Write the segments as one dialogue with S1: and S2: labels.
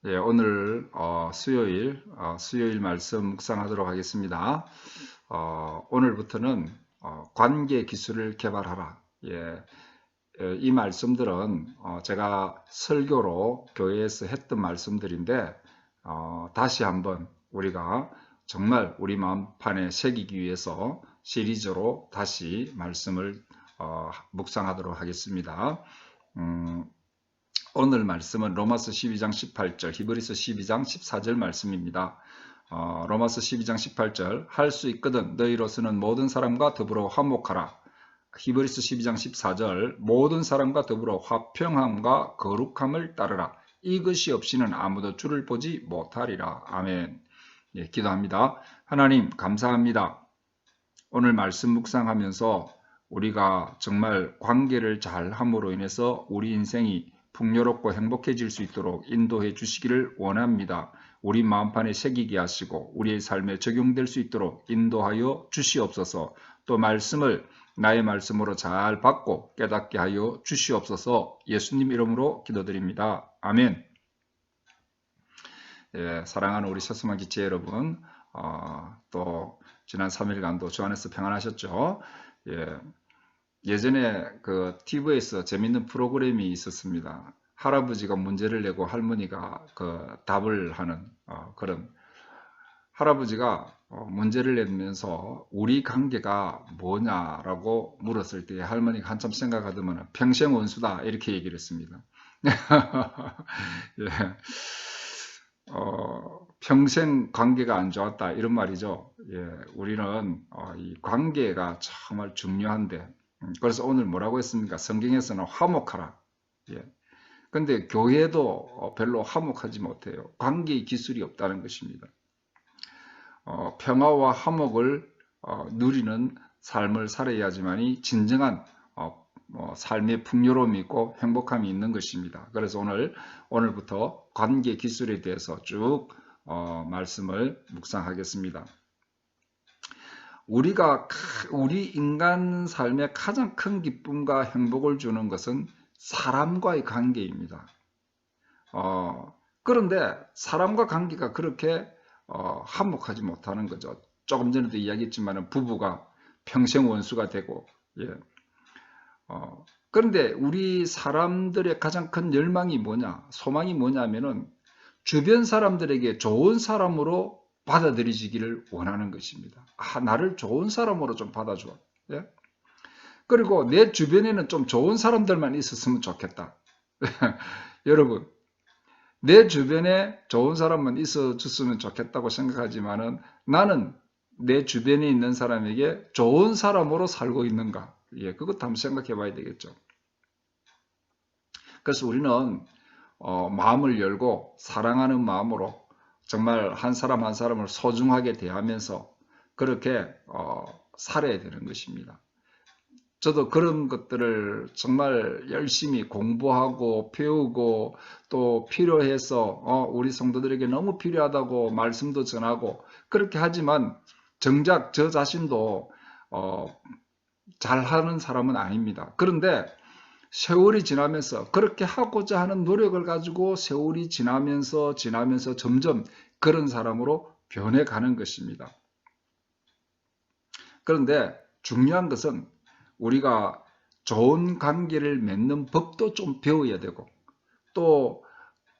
S1: 예, 오늘 수요일 말씀 묵상하도록 하겠습니다. 오늘부터는 관계 기술을 개발하라. 예, 이 말씀들은 제가 설교로 교회에서 했던 말씀들인데 다시 한번 우리가 정말 우리 마음판에 새기기 위해서 시리즈로 다시 말씀을 묵상하도록 하겠습니다. 오늘 말씀은 로마서 12장 18절, 히브리서 12장 14절 말씀입니다. 로마서 12장 18절, 할 수 있거든 너희로서는 모든 사람과 더불어 화목하라. 히브리서 12장 14절, 모든 사람과 더불어 화평함과 거룩함을 따르라. 이것이 없이는 아무도 주를 보지 못하리라. 아멘. 예, 기도합니다. 하나님 감사합니다. 오늘 말씀 묵상하면서 우리가 정말 관계를 잘 함으로 인해서 우리 인생이 풍요롭고 행복해질 수 있도록 인도해 주시기를 원합니다. 우리 마음판에 새기게 하시고 우리의 삶에 적용될 수 있도록 인도하여 주시옵소서. 또 말씀을 나의 말씀으로 잘 받고 깨닫게 하여 주시옵소서. 예수님 이름으로 기도드립니다. 아멘. 예, 사랑하는 우리 서수만 기체 여러분, 또 지난 3일간도 주 안에서 평안하셨죠? 예. 예전에 그 TV에서 재밌는 프로그램이 있었습니다. 할아버지가 문제를 내고 할머니가 그 답을 하는 그런 할아버지가 문제를 내면서 우리 관계가 뭐냐라고 물었을 때 할머니가 한참 생각하더만 평생 원수다 이렇게 얘기를 했습니다. 예. 평생 관계가 안 좋았다 이런 말이죠. 예, 우리는 이 관계가 정말 중요한데 그래서 오늘 뭐라고 했습니까? 성경에서는 화목하라. 예. 근데 교회도 별로 화목하지 못해요. 관계의 기술이 없다는 것입니다. 평화와 화목을 누리는 삶을 살아야지만이 진정한 삶의 풍요로움이 있고 행복함이 있는 것입니다. 그래서 오늘부터 관계 기술에 대해서 쭉 말씀을 묵상하겠습니다. 우리 인간 삶의 가장 큰 기쁨과 행복을 주는 것은 사람과의 관계입니다. 그런데 사람과 관계가 그렇게 화목하지 못하는 거죠. 조금 전에도 이야기했지만 부부가 평생 원수가 되고, 예. 그런데 우리 사람들의 가장 큰 열망이 뭐냐, 소망이 뭐냐면은 주변 사람들에게 좋은 사람으로 받아들여지기를 원하는 것입니다. 나를 좋은 사람으로 좀 받아줘. 예? 그리고 내 주변에는 좀 좋은 사람들만 있었으면 좋겠다. 여러분, 내 주변에 좋은 사람만 있어줬으면 좋겠다고 생각하지만은 나는 내 주변에 있는 사람에게 좋은 사람으로 살고 있는가? 예, 그것도 한번 생각해 봐야 되겠죠. 그래서 우리는 마음을 열고 사랑하는 마음으로 정말 한 사람 한 사람을 소중하게 대하면서 그렇게 살아야 되는 것입니다. 저도 그런 것들을 정말 열심히 공부하고 배우고 또 필요해서 우리 성도들에게 너무 필요하다고 말씀도 전하고 그렇게 하지만 정작 저 자신도 잘하는 사람은 아닙니다. 그런데 세월이 지나면서 그렇게 하고자 하는 노력을 가지고 세월이 지나면서 점점 그런 사람으로 변해가는 것입니다. 그런데 중요한 것은 우리가 좋은 관계를 맺는 법도 좀 배워야 되고 또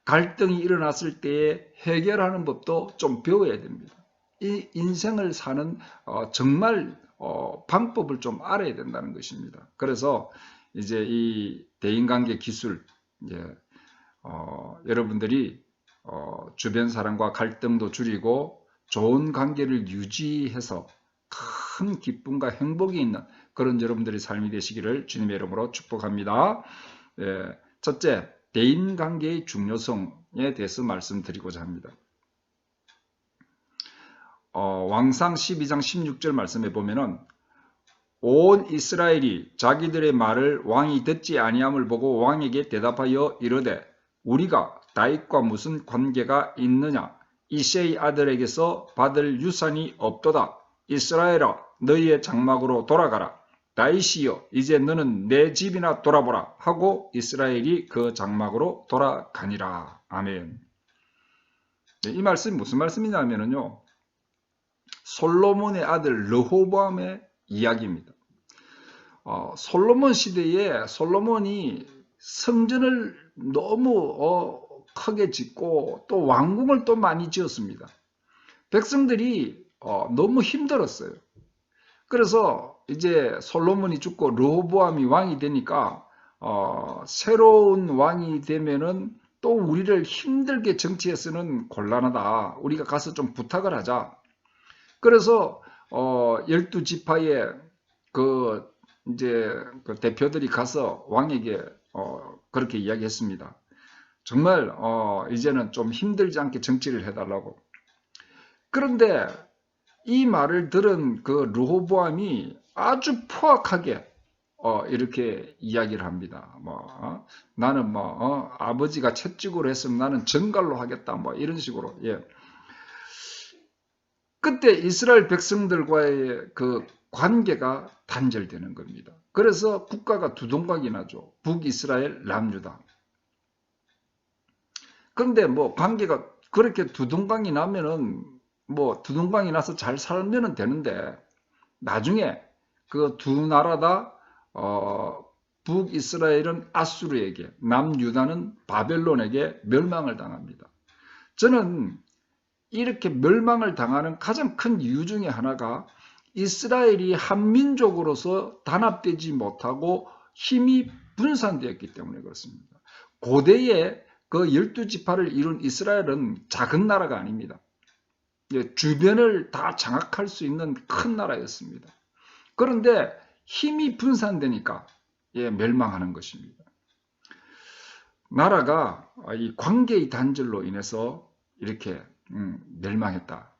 S1: 갈등이 일어났을 때에 해결하는 법도 좀 배워야 됩니다. 이 인생을 사는 정말 방법을 좀 알아야 된다는 것입니다. 그래서 이제 이 대인관계 기술, 여러분들이 주변 사람과 갈등도 줄이고 좋은 관계를 유지해서 큰 기쁨과 행복이 있는 그런 여러분들의 삶이 되시기를 주님의 이름으로 축복합니다. 첫째, 대인관계의 중요성에 대해서 말씀드리고자 합니다. 왕상 12장 16절 말씀에 보면은 온 이스라엘이 자기들의 말을 왕이 듣지 아니함을 보고 왕에게 대답하여 이르되 우리가 다윗과 무슨 관계가 있느냐? 이새의 아들에게서 받을 유산이 없도다. 이스라엘아 너희의 장막으로 돌아가라. 다윗이여 이제 너는 내 집이나 돌아보라 하고 이스라엘이 그 장막으로 돌아가니라. 아멘. 이 말씀이 무슨 말씀이냐면요. 솔로몬의 아들 르호보암의 이야기입니다. 솔로몬 시대에 솔로몬이 성전을 너무 크게 짓고 또 왕궁을 또 많이 지었습니다. 백성들이 너무 힘들었어요. 그래서 이제 솔로몬이 죽고 르호보암이 왕이 되니까 새로운 왕이 되면은 또 우리를 힘들게 정치에서는 곤란하다. 우리가 가서 좀 부탁을 하자. 그래서 12지파의 이제 그 대표들이 가서 왕에게 그렇게 이야기했습니다. 정말 이제는 좀 힘들지 않게 정치를 해달라고. 그런데 이 말을 들은 그 르호보암이 아주 포악하게 이렇게 이야기를 합니다. 나는 아버지가 채찍으로 했으면 나는 정갈로 하겠다. 이런 식으로. 예. 그때 이스라엘 백성들과의 그 관계가 단절되는 겁니다. 그래서 국가가 두 동강이 나죠. 북이스라엘, 남유다. 그런데 관계가 그렇게 두 동강이 나면은 두 동강이 나서 잘 살면 되는데 나중에 그 두 나라 다 북이스라엘은 아수르에게, 남유다는 바벨론에게 멸망을 당합니다. 저는 이렇게 멸망을 당하는 가장 큰 이유 중에 하나가 이스라엘이 한민족으로서 단합되지 못하고 힘이 분산되었기 때문에 그렇습니다. 고대에 그 12지파를 이룬 이스라엘은 작은 나라가 아닙니다. 주변을 다 장악할 수 있는 큰 나라였습니다. 그런데 힘이 분산되니까 멸망하는 것입니다. 나라가 이 관계의 단절로 인해서 이렇게 멸망했다.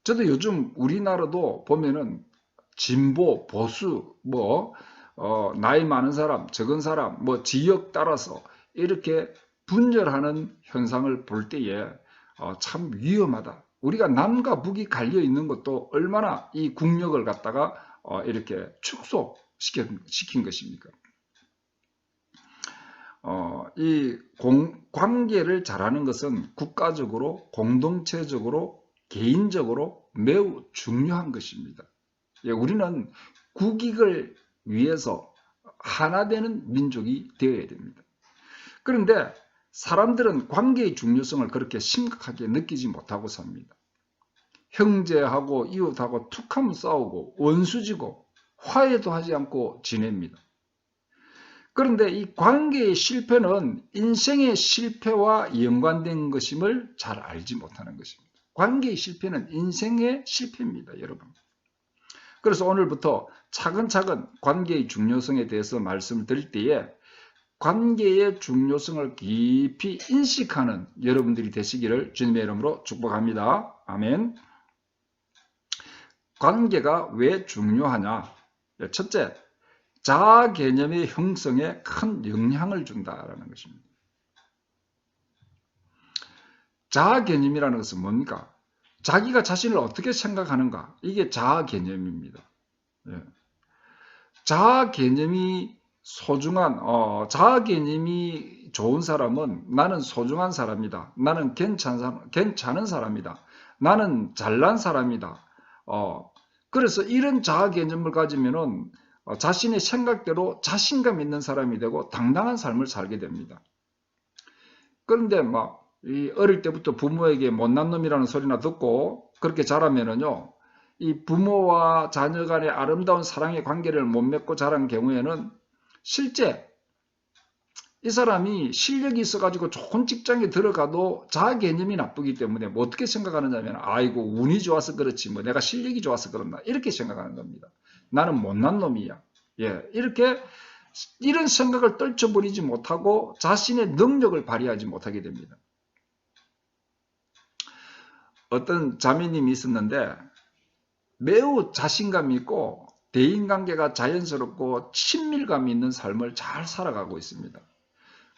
S1: 저도 요즘 우리나라도 보면은 진보, 보수, 나이 많은 사람, 적은 사람, 지역 따라서 이렇게 분열하는 현상을 볼 때에 참 위험하다. 우리가 남과 북이 갈려 있는 것도 얼마나 이 국력을 갖다가 이렇게 축소시킨 것입니까? 이 관계를 잘하는 것은 국가적으로, 공동체적으로, 개인적으로 매우 중요한 것입니다. 우리는 국익을 위해서 하나 되는 민족이 되어야 됩니다. 그런데 사람들은 관계의 중요성을 그렇게 심각하게 느끼지 못하고 삽니다. 형제하고 이웃하고 툭하면 싸우고 원수지고 화해도 하지 않고 지냅니다. 그런데 이 관계의 실패는 인생의 실패와 연관된 것임을 잘 알지 못하는 것입니다. 관계의 실패는 인생의 실패입니다, 여러분. 그래서 오늘부터 차근차근 관계의 중요성에 대해서 말씀을 드릴 때에 관계의 중요성을 깊이 인식하는 여러분들이 되시기를 주님의 이름으로 축복합니다. 아멘. 관계가 왜 중요하냐? 첫째, 자아 개념의 형성에 큰 영향을 준다라는 것입니다. 자아 개념이라는 것은 뭡니까? 자기가 자신을 어떻게 생각하는가? 이게 자아 개념입니다. 자아 개념이 소중한, 자아 개념이 좋은 사람은 나는 소중한 사람이다. 나는 괜찮은 사람이다. 나는 잘난 사람이다. 그래서 이런 자아 개념을 가지면은 자신의 생각대로 자신감 있는 사람이 되고 당당한 삶을 살게 됩니다. 그런데 어릴 때부터 부모에게 못난 놈이라는 소리나 듣고 그렇게 자라면은요, 이 부모와 자녀 간의 아름다운 사랑의 관계를 못 맺고 자란 경우에는 실제 이 사람이 실력이 있어가지고 좋은 직장에 들어가도 자아 개념이 나쁘기 때문에 어떻게 생각하느냐면, 아이고 운이 좋아서 그렇지 내가 실력이 좋아서 그런다 이렇게 생각하는 겁니다. 나는 못난 놈이야. 이런 생각을 떨쳐버리지 못하고 자신의 능력을 발휘하지 못하게 됩니다. 어떤 자매님이 있었는데 매우 자신감 있고 대인관계가 자연스럽고 친밀감 있는 삶을 잘 살아가고 있습니다.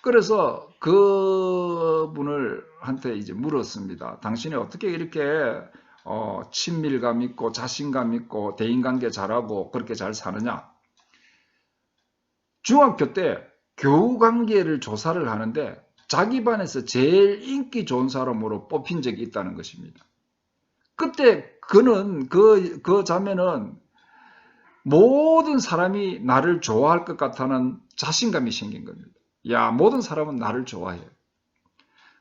S1: 그래서 그분을 한테 이제 물었습니다. 당신이 어떻게 이렇게 친밀감 있고 자신감 있고 대인관계 잘하고 그렇게 잘 사느냐? 중학교 때 교우관계를 조사를 하는데 자기 반에서 제일 인기 좋은 사람으로 뽑힌 적이 있다는 것입니다. 그때 그 자매는 모든 사람이 나를 좋아할 것 같다는 자신감이 생긴 겁니다. 야, 모든 사람은 나를 좋아해.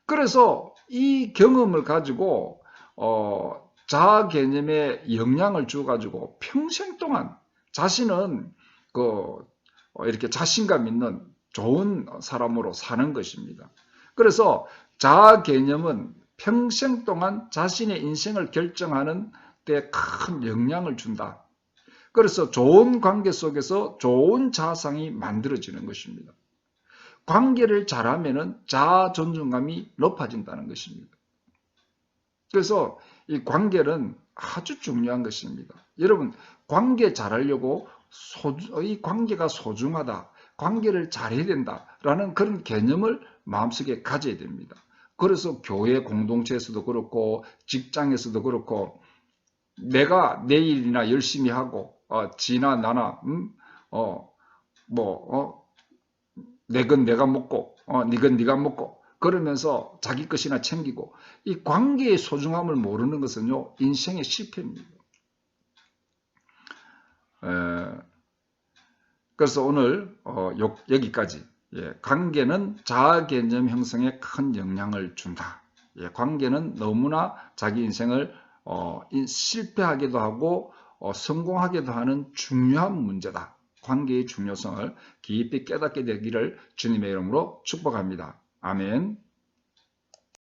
S1: 그래서 이 경험을 가지고 자아 개념에 영향을 주어가지고 평생 동안 자신은 이렇게 자신감 있는 좋은 사람으로 사는 것입니다. 그래서 자아 개념은 평생 동안 자신의 인생을 결정하는 데 큰 영향을 준다. 그래서 좋은 관계 속에서 좋은 자아상이 만들어지는 것입니다. 관계를 잘하면 자아 존중감이 높아진다는 것입니다. 그래서 이 관계는 아주 중요한 것입니다. 여러분, 관계 잘하려고 이 관계가 소중하다, 관계를 잘해야 된다라는 그런 개념을 마음속에 가져야 됩니다. 그래서 교회 공동체에서도 그렇고 직장에서도 그렇고 내가 내 일이나 열심히 하고 지나 나나 내 건 내가 먹고 네 건 네가 먹고 그러면서 자기 것이나 챙기고 이 관계의 소중함을 모르는 것은요 인생의 실패입니다. 그래서 오늘 여기까지 관계는 자아 개념 형성에 큰 영향을 준다. 관계는 너무나 자기 인생을 실패하기도 하고 성공하기도 하는 중요한 문제다. 관계의 중요성을 깊이 깨닫게 되기를 주님의 이름으로 축복합니다. 아멘.